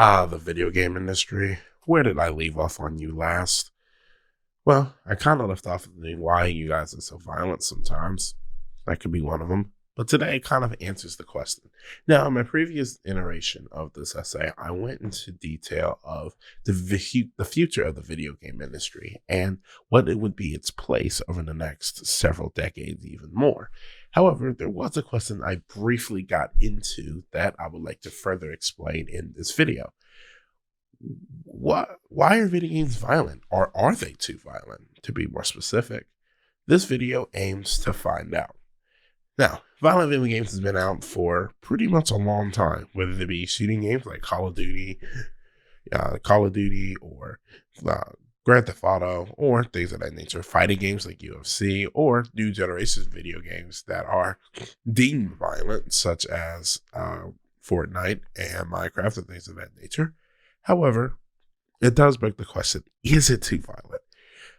The video game industry. Where did I leave off on you last? Well, I kind of left off with the why you guys are so violent sometimes. That could be one of them. But today it kind of answers the question. Now, in my previous iteration of this essay, I went into detail of the future of the video game industry and what it would be its place over the next several decades, even more. However, there was a question I briefly got into that I would like to further explain in this video. Why are video games violent, or are they too violent, to be more specific? This video aims to find out. Now, violent video games has been out for pretty much a long time, whether they be shooting games like Call of Duty, or Grand Theft Auto, or things of that nature, fighting games like UFC, or new generation video games that are deemed violent, such as Fortnite and Minecraft and things of that nature. However, it does beg the question, is it too violent?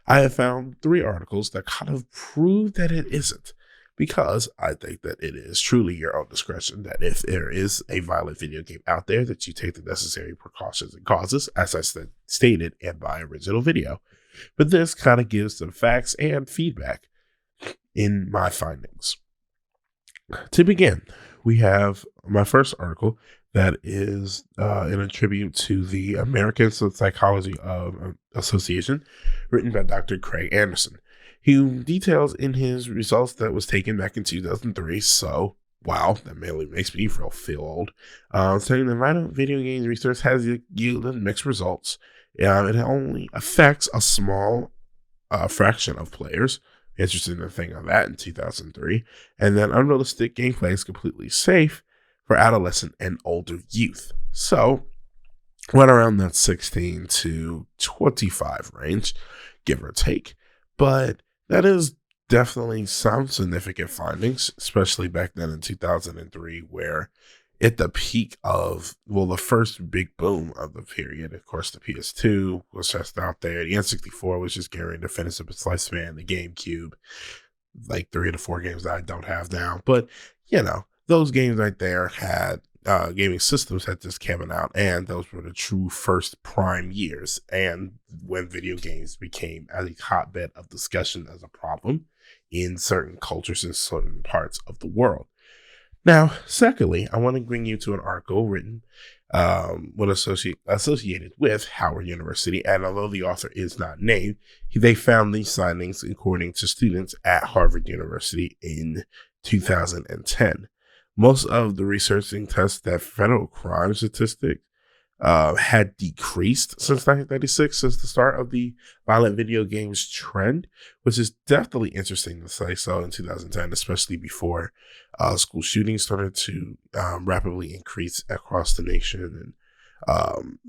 I have found 3 articles that kind of prove that it isn't, because I think that it is truly your own discretion that if there is a violent video game out there, that you take the necessary precautions and causes, as I stated in my original video. But this kind of gives some facts and feedback in my findings. To begin, we have my first article that is in a tribute to the American Psychology Association, written by Dr. Craig Anderson. He details in his results that was taken back in 2003, so wow, that really makes me feel old, saying that violent video games research has yielded mixed results. It only affects a small fraction of players. Interesting thing on that in 2003, and then unrealistic gameplay is completely safe for adolescent and older youth. So, right around that 16 to 25 range, give or take. But that is definitely some significant findings, especially back then in 2003, where at the peak of, the first big boom of the period, of course, the PS2 was just out there. The N64 was just getting ready to finish up its lifespan. The GameCube, like 3 to 4 games that I don't have now. But, those games right there had gaming systems had just came out, and those were the true first prime years, and when video games became a hotbed of discussion as a problem in certain cultures in certain parts of the world. Now, secondly, I want to bring you to an article written associated with Howard University, and although the author is not named, they found these findings according to students at Harvard University in 2010. Most of the researching tests that federal crime statistics had decreased since 1996, since the start of the violent video games trend, which is definitely interesting to say so in 2010, especially before school shootings started to rapidly increase across the nation,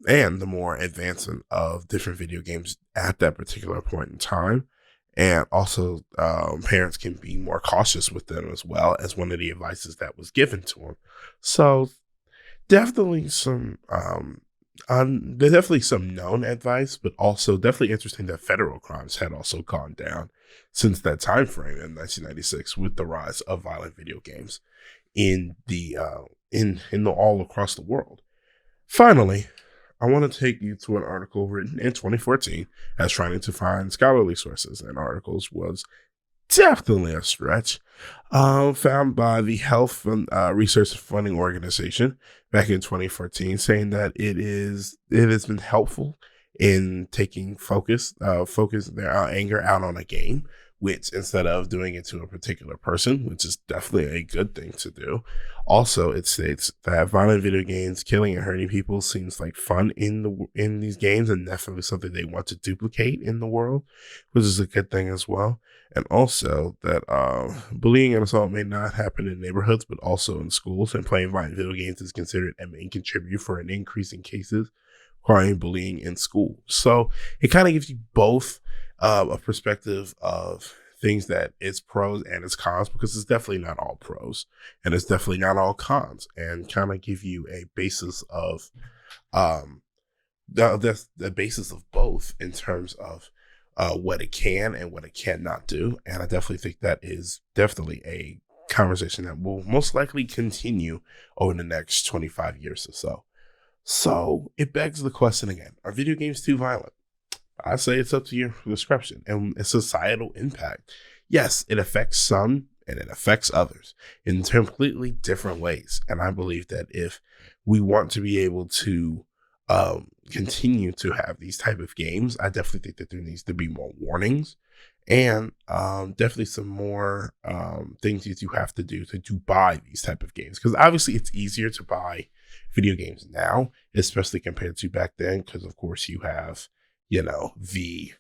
and the more advancement of different video games at that particular point in time. And also, parents can be more cautious with them as well, as one of the advices that was given to them. So, definitely some known advice, but also definitely interesting that federal crimes had also gone down since that time frame in 1996, with the rise of violent video games in the all across the world. Finally, I want to take you to an article written in 2014 as trying to find scholarly sources and articles was definitely a stretch, found by the Health Research Funding Organization back in 2014, saying that it has been helpful in taking focus their anger out on a game, which instead of doing it to a particular person, which is definitely a good thing to do. Also, it states that violent video games, killing and hurting people seems like fun in these games, and definitely something they want to duplicate in the world, which is a good thing as well. And also that bullying and assault may not happen in neighborhoods, but also in schools, and playing violent video games is considered a main contributor for an increase in cases requiring bullying in school. So it kind of gives you both a perspective of things that it's pros and its cons, because it's definitely not all pros and it's definitely not all cons, and kind of give you a basis of the basis of both in terms of what it can and what it cannot do. And I definitely think that is definitely a conversation that will most likely continue over the next 25 years or so. So it begs the question again, are video games too violent? I say it's up to your description and its societal impact. Yes, it affects some and it affects others in completely different ways. And I believe that if we want to be able to continue to have these type of games, I definitely think that there needs to be more warnings and definitely some more things that you have to do to buy these type of games. Because obviously it's easier to buy video games now, especially compared to back then, because of course you have the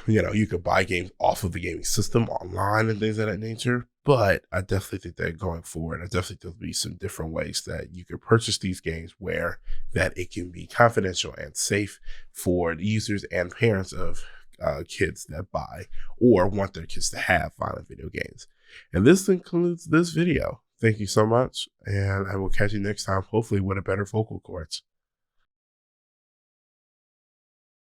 you could buy games off of the gaming system online and things of that nature. But I definitely think that going forward, I definitely think there'll be some different ways that you could purchase these games where that it can be confidential and safe for the users and parents of kids that buy or want their kids to have violent video games. And this concludes this video. Thank you so much, and I will catch you next time, hopefully with a better vocal cords.